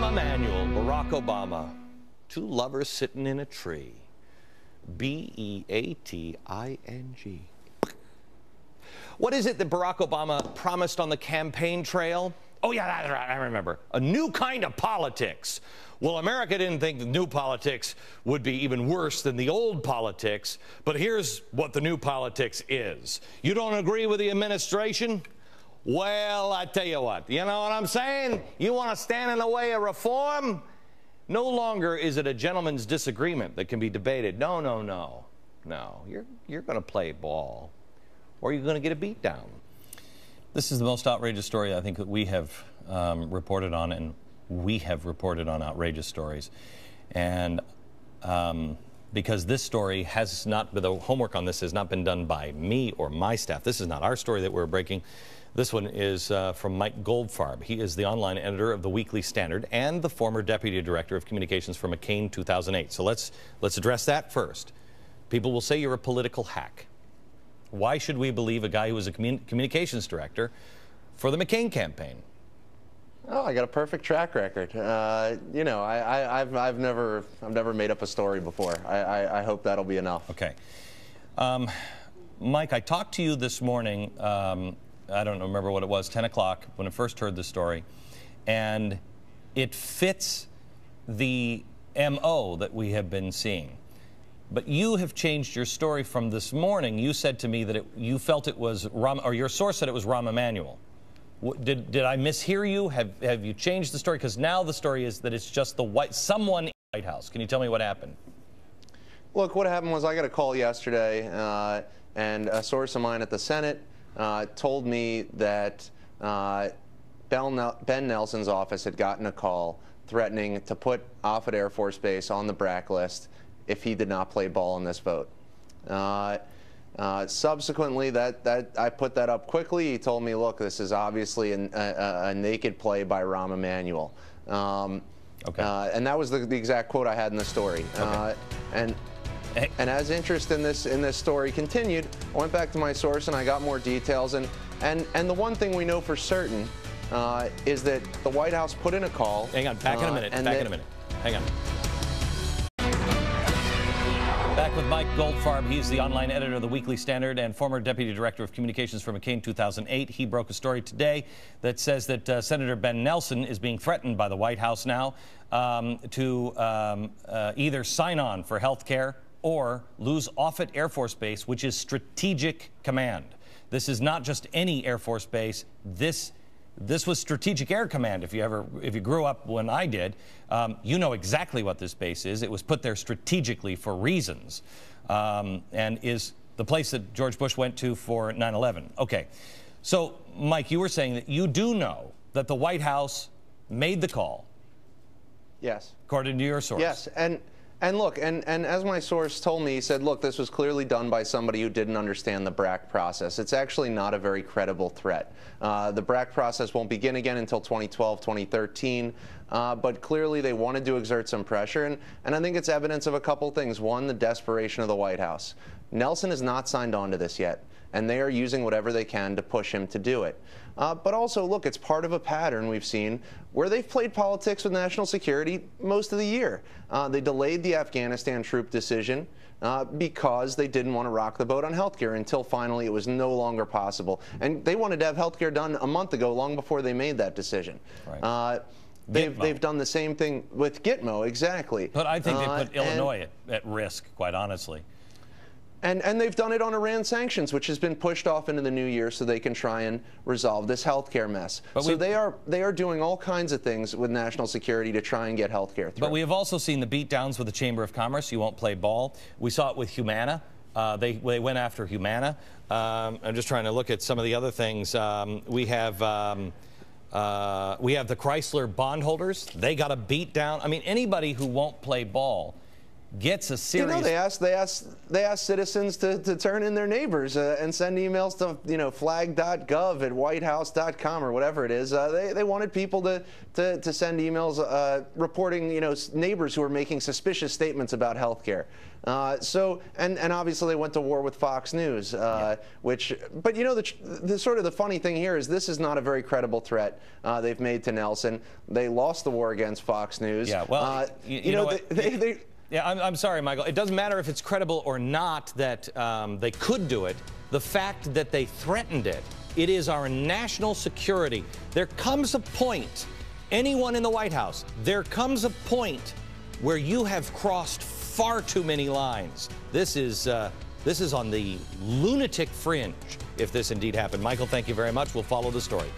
Rahm Emanuel, Barack Obama, two lovers sitting in a tree. B-E-A-T-I-N-G. What is it that Barack Obama promised on the campaign trail? Oh, yeah, that's right, I remember. A new kind of politics. Well, America didn't think the new politics would be even worse than the old politics, but here's what the new politics is. You don't agree with the administration? Well, I tell you what, you know what I'm saying? You want to stand in the way of reform? No longer is it a gentleman's disagreement that can be debated. No, no, no. No, you're going to play ball, or you're going to get a beat down. This is the most outrageous story I think that we have reported on, and we have reported on outrageous stories. And because this story has not, the homework on this has not been done by me or my staff. This is not our story that we're breaking. This one is from Mike Goldfarb. He is the online editor of the Weekly Standard and the former deputy director of communications for McCain 2008. So let's address that first. People will say you're a political hack. Why should we believe a guy who was a communications director for the McCain campaign? Oh, I got a perfect track record. You know, I've never made up a story before. I hope that'll be enough. Okay, Mike, I talked to you this morning. I don't remember what it was, 10 o'clock, when I first heard the story, and it fits the MO that we have been seeing. But you have changed your story from this morning. You said to me that you felt it was Rahm, or your source said it was Rahm Emanuel. Did I mishear you? Have you changed the story? Because now the story is that it's just someone in the White House. Can you tell me what happened? Look, what happened was I got a call yesterday, and a source of mine at the Senate told me that Ben Nelson's office had gotten a call threatening to put Offutt Air Force Base on the BRAC list if he did not play ball in this vote. Subsequently, I put that up quickly. He told me, look, this is obviously a naked play by Rahm Emanuel. Okay. And that was the exact quote I had in the story. Okay. And as interest in this story continued, I went back to my source and I got more details. And the one thing we know for certain is that the White House put in a call. Hang on, back in a minute. Back in a minute. Hang on. Back with Mike Goldfarb. He's the online editor of the Weekly Standard and former deputy director of communications for McCain 2008. He broke a story today that says that Senator Ben Nelson is being threatened by the White House now to either sign on for health care or lose Offutt Air Force Base, which is strategic command. This is not just any Air Force base. This was Strategic Air Command. If you grew up when I did, you know exactly what this base is. It was put there strategically for reasons, and is the place that George Bush went to for 9/11. Okay, so Mike, you were saying that you do know that the White House made the call. Yes. According to your source. Yes, and look, and as my source told me, he said, look, this was clearly done by somebody who didn't understand the BRAC process. It's actually not a very credible threat. The BRAC process won't begin again until 2012, 2013, but clearly they wanted to exert some pressure, and I think it's evidence of a couple things. One, the desperation of the White House. Nelson has not signed on to this yet, and they are using whatever they can to push him to do it. But also, look, it's part of a pattern we've seen where they've played politics with national security most of the year. They delayed the Afghanistan troop decision because they didn't want to rock the boat on health care until finally it was no longer possible. And they wanted to have health care done a month ago, long before they made that decision. Right. They've done the same thing with Gitmo, exactly. But I think they put Illinois at risk, quite honestly. And they've done it on Iran sanctions, which has been pushed off into the new year so they can try and resolve this healthcare mess. But so they are doing all kinds of things with national security to try and get healthcare through. But we have also seen the beatdowns with the Chamber of Commerce. You won't play ball. We saw it with Humana. They went after Humana. I'm just trying to look at some of the other things. We have the Chrysler bondholders. They got a beat down. I mean, anybody who won't play ball gets a series. You know, they asked citizens to turn in their neighbors and send emails to flag.gov at whitehouse.com or whatever it is. They wanted people to send emails reporting neighbors who were making suspicious statements about health care. And obviously they went to war with Fox News, but the sort of the funny thing here is this is not a very credible threat they've made to Nelson. They lost the war against Fox News. Yeah, well, you know what? Yeah, I'm sorry, Michael. It doesn't matter if it's credible or not that they could do it. The fact that they threatened it, it is our national security. There comes a point, anyone in the White House, there comes a point where you have crossed far too many lines. This is on the lunatic fringe if this indeed happened. Michael, thank you very much. We'll follow the story.